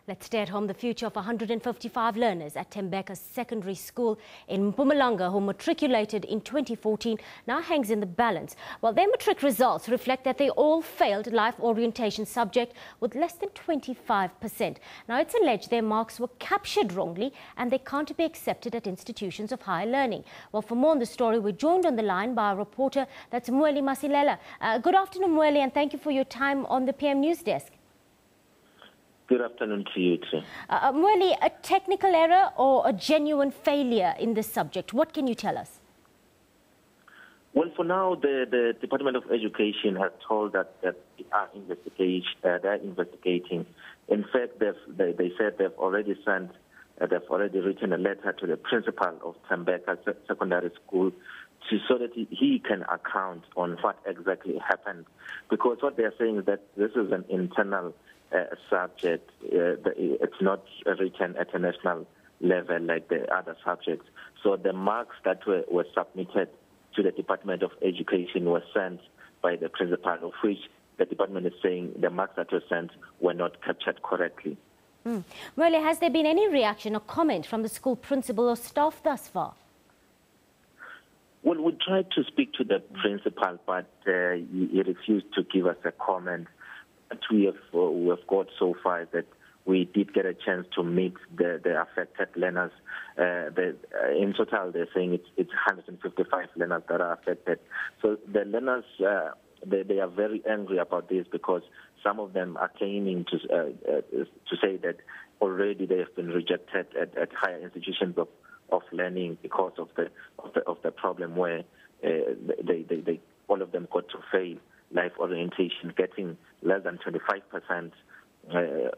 Let's stay at home. The future of 155 learners at Thembeka Secondary School in Mpumalanga, who matriculated in 2014, now hangs in the balance. Well, their matric results reflect that they all failed life orientation subject with less than 25%. Now, it's alleged their marks were captured wrongly and they can't be accepted at institutions of higher learning. Well, for more on the story, we're joined on the line by a reporter, that's Mweli Masilela. Good afternoon, Mweli, and thank you for your time on the PM News Desk. Good afternoon to you too. Mweli, a technical error or a genuine failure in this subject? What can you tell us? Well, for now, the Department of Education has told us that they are investigating. In fact, they said they've already written a letter to the principal of Thembeka Secondary School so that he can account on what exactly happened. Because what they are saying is that this is an internal subject. It's not written at a national level like the other subjects. So the marks that were submitted to the Department of Education were sent by the principal, of which the department is saying the marks that were sent were not captured correctly. Well, has there been any reaction or comment from the school principal or staff thus far? Well, we tried to speak to the principal, but he refused to give us a comment. What we have got so far is that we did get a chance to meet the affected learners. In total, they're saying it's 155 learners that are affected. So the learners, they are very angry about this because some of them are claiming to say that already they have been rejected at higher institutions of learning because of the problem where they all of them got to fail life orientation, getting less than 25%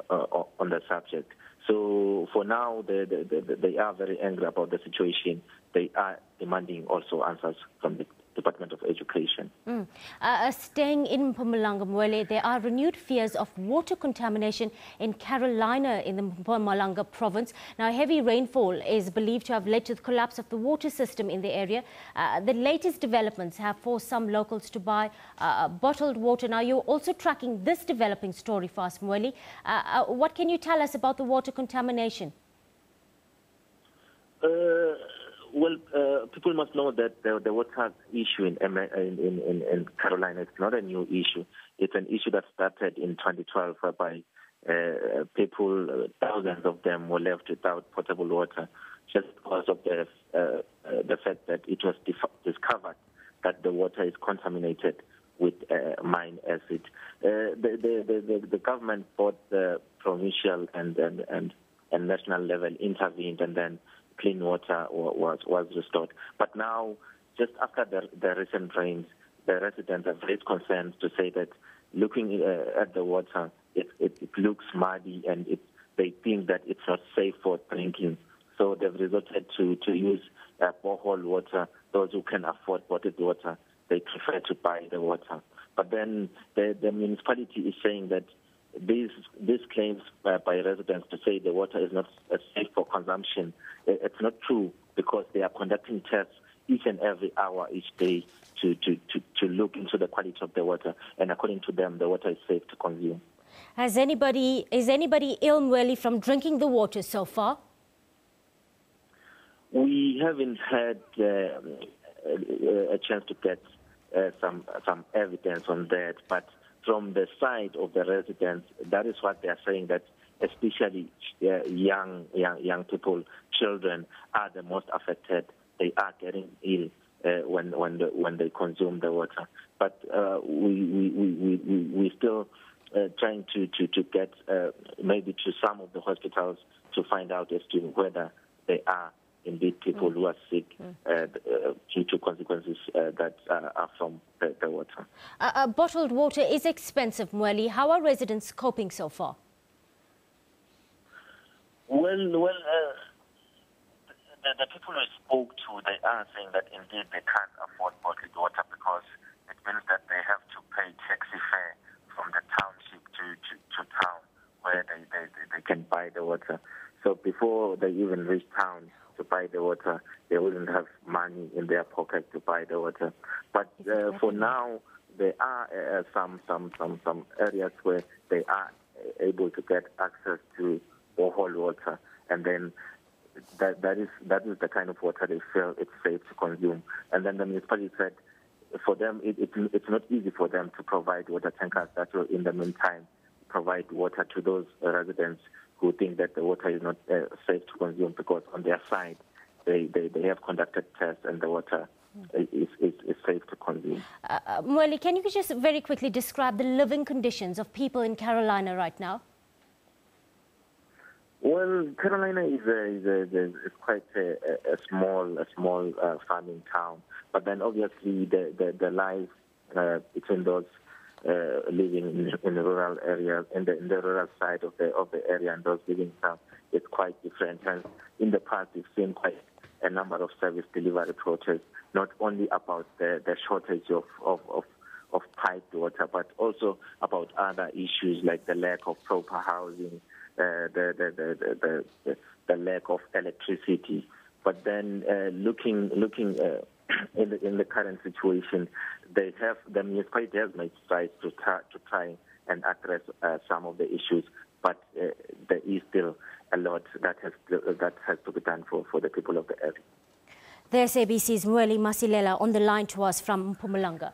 on the subject. So for now, they are very angry about the situation. They are demanding also answers from the Department of Education. Staying in Mpumalanga, Mweli, there are renewed fears of water contamination in Carolina in the Mpumalanga province. Now, heavy rainfall is believed to have led to the collapse of the water system in the area. The latest developments have forced some locals to buy bottled water. Now, you're also tracking this developing story for us, Mweli. What can you tell us about the water contamination? Well, people must know that the water issue in Carolina is not a new issue. It's an issue that started in 2012, whereby people, thousands of them, were left without potable water just because of the fact that it was discovered that the water is contaminated with mine acid. The government, both the provincial and national level, intervened, and then clean water was restored. But now, just after the recent rains, the residents have raised concerns to say that looking at the water, it looks muddy and they think that it's not safe for drinking. So they've resorted to use borehole water. Those who can afford bottled water, they prefer to buy the water. But then the municipality is saying that these claims by residents to say the water is not safe for consumption, it's not true, because they are conducting tests each and every hour, each day, to look into the quality of the water, and according to them, the water is safe to consume. Is anybody ill, Mweli, from drinking the water so far? We haven't had a chance to get some evidence on that, but from the side of the residents, that is what they are saying, that especially young people, children, are the most affected. They are getting ill when they consume the water. But we still trying to get maybe to some of the hospitals to find out as to whether they are indeed people who are sick due to consequences that are from the water. Bottled water is expensive, Mweli. How are residents coping so far? Well, the people I spoke to, they are saying that indeed they can't afford bottled water because it means that they have to pay taxi fare from the township to town where they can buy the water. So before they even reach town to buy the water, they wouldn't have money in their pocket to buy the water. But for now, there are some areas where they are able to get access to borehole water, and then that is the kind of water they feel it's safe to consume. And then the municipality said, for them, it's not easy for them to provide water tankers that will, in the meantime, provide water to those residents who think that the water is not safe to consume, because on their side, they have conducted tests and the water is safe to consume. Mweli, can you just very quickly describe the living conditions of people in Carolina right now? Well, Carolina is quite a small farming town, but then obviously the life between those living in the rural areas, in the rural side of the area, and those living in town is quite different. And in the past, we've seen quite a number of service delivery protests, not only about the shortage of piped water, but also about other issues like the lack of proper housing, the lack of electricity. But then looking in the current situation, the municipality has made strides to try and address some of the issues, but there is still a lot that has to be done for the people of the area. There's SABC's Mweli Masilela on the line to us from Mpumalanga.